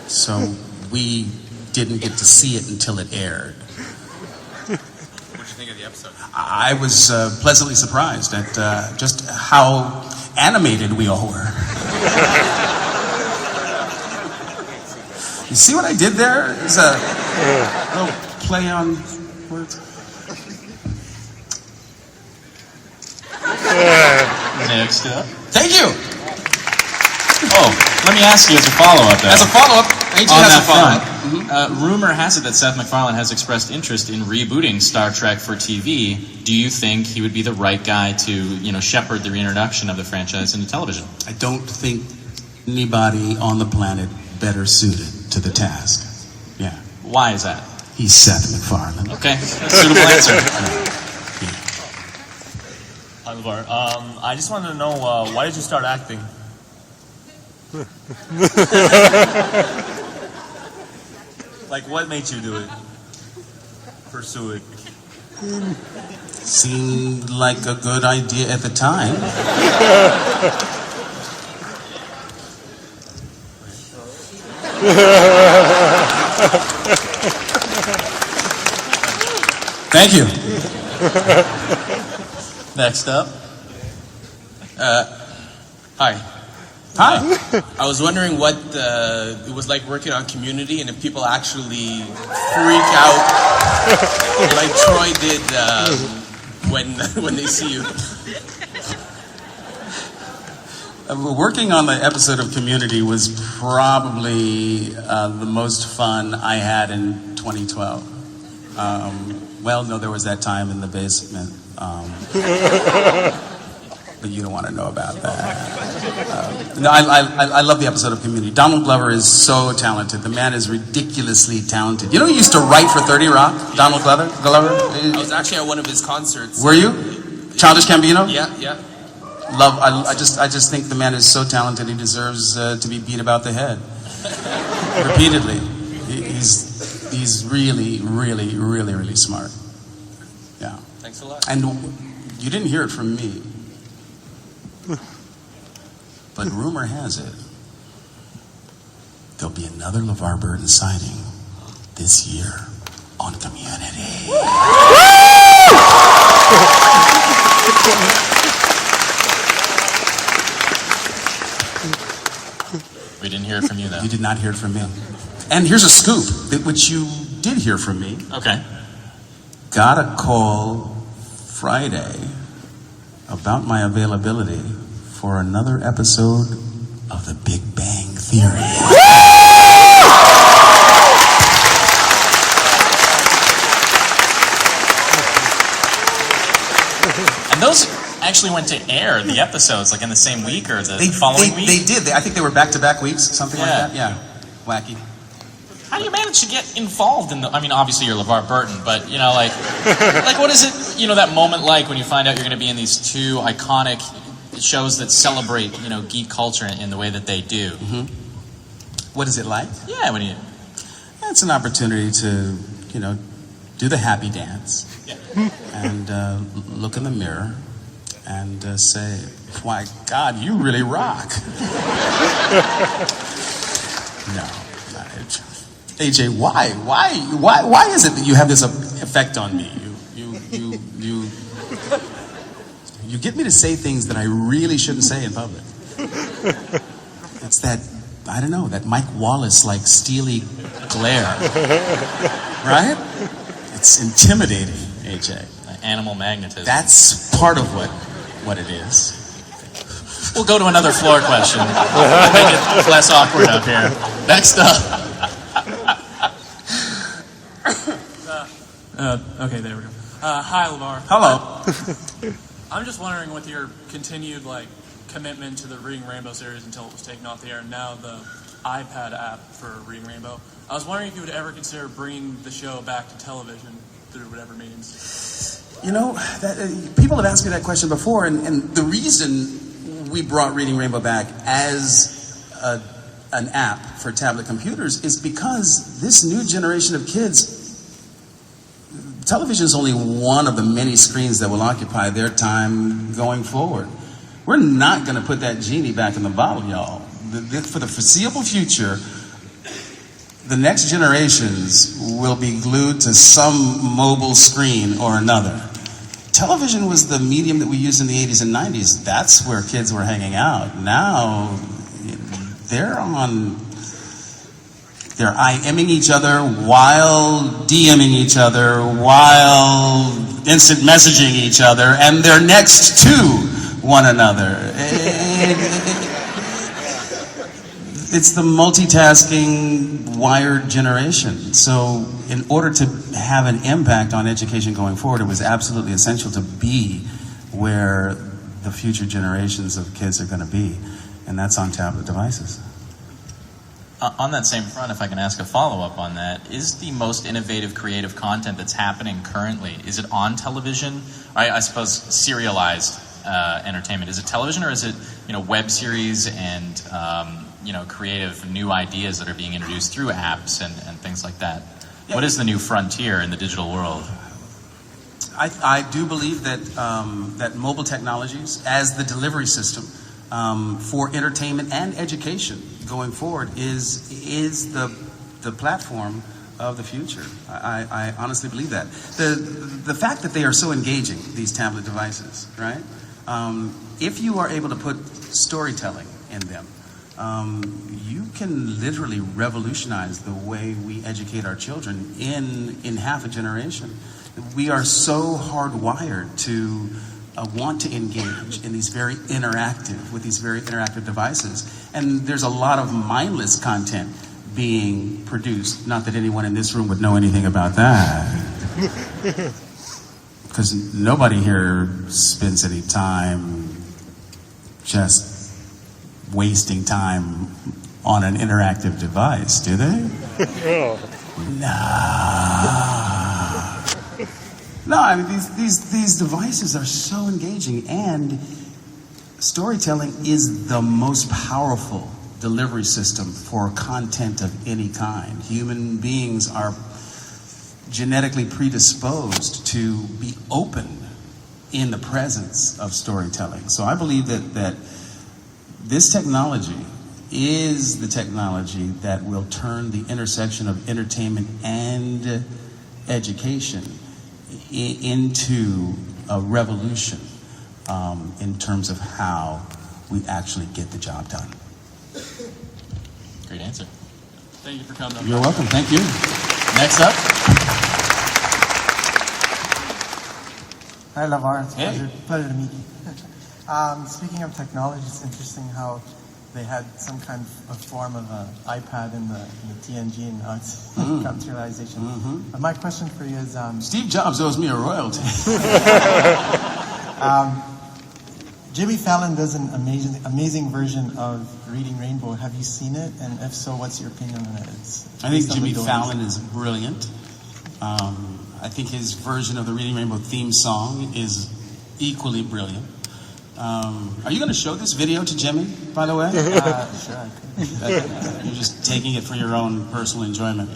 so we didn't get to see it until it aired. What did you think of the episode? I was pleasantly surprised at just how animated we all were. You see what I did there? It's a little play on words. Next up. Thank you. Oh, let me ask you as a follow-up, though. As a follow-up, AJ on has that a follow-up. front, rumor has it that Seth MacFarlane has expressed interest in rebooting Star Trek for TV. Do you think he would be the right guy to, shepherd the reintroduction of the franchise into television? I don't think anybody on the planet better suited to the task. Yeah. Why is that? He's Seth MacFarlane. Okay, that's a suitable answer. Hi, LeVar. I just wanted to know, why did you start acting? Like, what made you do it? Pursue it? Seemed like a good idea at the time. Thank you. Next up. Hi. Hi. I was wondering what it was like working on Community, and if people actually freak out like Troy did when they see you. Working on the episode of Community was probably the most fun I had in 2012. Well, no, there was that time in the basement. But you don't want to know about that. No, I love the episode of Community. Donald Glover is so talented. The man is ridiculously talented. You know he used to write for 30 Rock, Donald Glover? I was actually at one of his concerts. Were you? Childish Gambino? Yeah. I just think the man is so talented he deserves to be beat about the head. Repeatedly. He's really, really, really, really smart. Yeah. Thanks a lot. And you didn't hear it from me. But rumor has it, there'll be another LeVar Burton sighting this year on Community. We didn't hear it from you, though. You did not hear it from me. And here's a scoop, which you did hear from me. Okay. Got a call Friday about my availability for another episode of The Big Bang Theory. And those actually went to air, the episodes, like in the same week or the following week? They did. I think they were back-to-back weeks, something like that. Yeah. Wacky. How do you manage to get involved in obviously you're LeVar Burton, but, like what is it, that moment like when you find out you're going to be in these two iconic shows that celebrate, geek culture in the way that they do? Mm-hmm. What is it like? Yeah, when you... It's an opportunity to, do the happy dance. Yeah. And look in the mirror and say, "My God, you really rock." No. AJ, why is it that you have this effect on me? You get me to say things that I really shouldn't say in public. It's that, I don't know, that Mike Wallace-like steely glare. Right? It's intimidating, AJ. Animal magnetism. That's part of what it is. We'll go to another floor question. Make it less awkward up here. Next up. Okay, there we go. Hi, LeVar. Hello. I'm just wondering, with your continued commitment to the Reading Rainbow series until it was taken off the air, and now the iPad app for Reading Rainbow, I was wondering if you would ever consider bringing the show back to television through whatever means. People have asked me that question before, and the reason we brought Reading Rainbow back as an app for tablet computers is because this new generation of kids, television is only one of the many screens that will occupy their time going forward. We're not going to put that genie back in the bottle, y'all. For the foreseeable future, the next generations will be glued to some mobile screen or another. Television was the medium that we used in the 80s and 90s. That's where kids were hanging out. Now, they're IMing each other while DMing each other, while instant messaging each other, and they're next to one another. It's the multitasking, wired generation. So in order to have an impact on education going forward, it was absolutely essential to be where the future generations of kids are going to be, and that's on tablet devices. On that same front, if I can ask a follow-up on that, is the most innovative creative content that's happening currently, is it on television? I suppose serialized entertainment. Is it television, or is it web series and creative new ideas that are being introduced through apps and things like that? Yeah. What is the new frontier in the digital world? I do believe that that mobile technologies as the delivery system for entertainment and education going forward is the platform of the future. I honestly believe that. The fact that they are so engaging, these tablet devices, right? If you are able to put storytelling in them, you can literally revolutionize the way we educate our children in half a generation. We are so hardwired to want to engage in these very interactive devices, and there's a lot of mindless content being produced. Not that anyone in this room would know anything about that, because nobody here spends any time just wasting time on an interactive device, do they? No, I mean, these devices are so engaging, and storytelling is the most powerful delivery system for content of any kind. Human beings are genetically predisposed to be open in the presence of storytelling. So I believe that this technology is the technology that will turn the intersection of entertainment and education into a revolution in terms of how we actually get the job done. Great answer. Thank you for coming up. You're welcome. Thank you. Next up. Hi, LeVar. It's a Hey. pleasure to meet you. Speaking of technology, it's interesting how they had some kind of form of an iPad in the TNG, and now it's come to realization. But my question for you is... Steve Jobs owes me a royalty. Jimmy Fallon does an amazing version of Reading Rainbow. Have you seen it? And if so, what's your opinion on it? I think Jimmy Fallon is brilliant. I think his version of the Reading Rainbow theme song is equally brilliant. Are you going to show this video to Jimmy, by the way? Sure, I could. You're just taking it for your own personal enjoyment.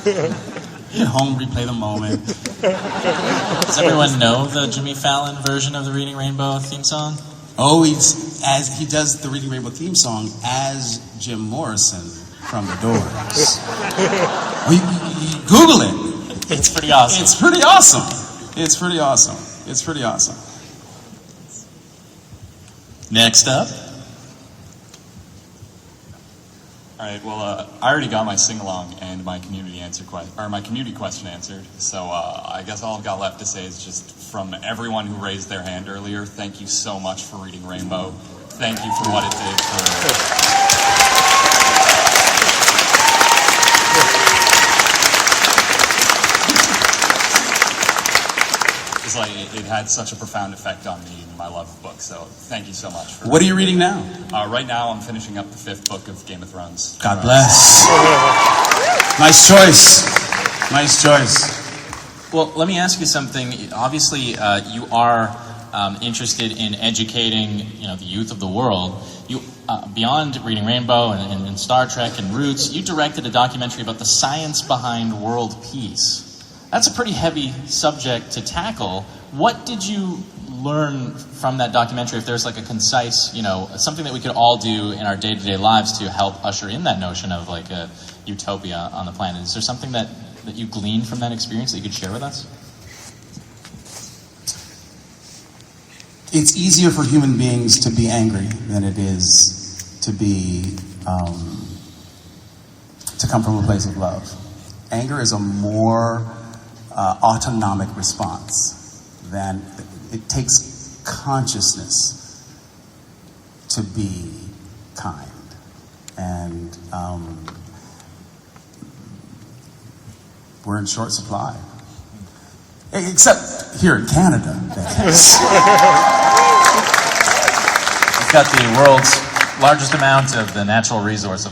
Get home, replay the moment. Does everyone know the Jimmy Fallon version of the Reading Rainbow theme song? Oh, he does the Reading Rainbow theme song as Jim Morrison from The Doors. Oh, you Google it. It's pretty awesome. It's pretty awesome. It's pretty awesome. It's pretty awesome. Next up. All right. Well, I already got my sing-along and my community question answered. So I guess all I've got left to say is just from everyone who raised their hand earlier, thank you so much for Reading Rainbow. Thank you for what it did for. It's like it had such a profound effect on me and my love of books. So thank you so much. What are you reading now? Right now, I'm finishing up the 5th book of Game of Thrones. God bless. Nice choice. Nice choice. Well, let me ask you something. Obviously, you are interested in educating, the youth of the world. You, beyond Reading Rainbow and Star Trek and Roots, you directed a documentary about the science behind world peace. That's a pretty heavy subject to tackle. What did you learn from that documentary? If there's like a concise, something that we could all do in our day-to-day lives to help usher in that notion of like a utopia on the planet. Is there something that you gleaned from that experience that you could share with us? It's easier for human beings to be angry than it is to be to come from a place of love. Anger is a more autonomic response than it takes consciousness to be kind. And we're in short supply. Except here in Canada. We've got the world's largest amount of the natural resource of